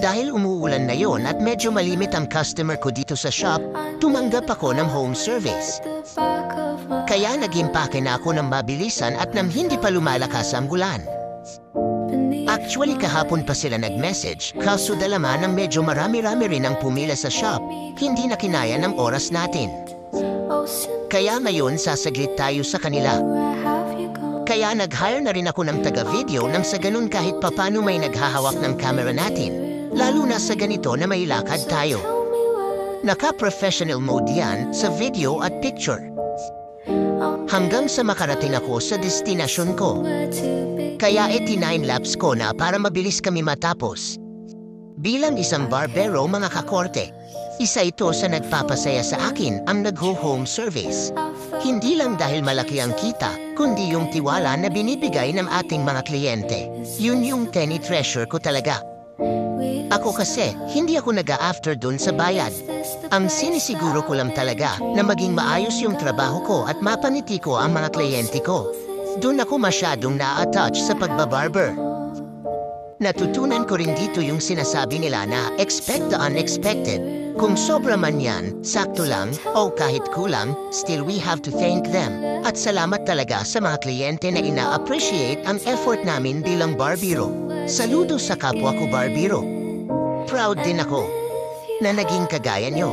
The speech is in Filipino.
Dahil umuulan na yon at medyo malimit ang customer ko dito sa shop, tumanggap ako ng home service. Kaya nag-impake na ako ng mabilisan at nang hindi pa lumalakas ang ulan. Actually kahapon pa sila nag-message, kaso dalaman ng medyo marami-rami rin ang pumila sa shop, hindi na kinaya ng oras natin. Kaya ngayon sasaglit tayo sa kanila. Kaya nag-hire na rin ako ng taga-video nang sa ganun kahit papano may naghahawak ng camera natin, lalo na sa ganito na may lakad tayo. Naka-professional mode yan sa video at picture. Hanggang sa makarating ako sa destinasyon ko. Kaya 89 laps ko na para mabilis kami matapos. Bilang isang barbero mga kakorte, isa ito sa nagpapasaya sa akin ang nag-home service. Hindi lang dahil malaki ang kita, kundi yung tiwala na binibigay ng ating mga kliyente. Yun yung tini-treasure ko talaga. Ako kasi, hindi ako nag-a-after dun sa bayad. Ang sinisiguro ko lang talaga na maging maayos yung trabaho ko at mapaniti ko ang mga kliyente ko. Doon ako masyadong na-attach sa pagbabarber. Natutunan ko rin dito yung sinasabi nila na expect the unexpected. Kung sobra man yan, sakto lang, o kahit kulang, still we have to thank them. At salamat talaga sa mga kliyente na ina-appreciate ang effort namin bilang barbero. Saludo sa kapwa ko barbero. Proud din ako na naging kagaya nyo.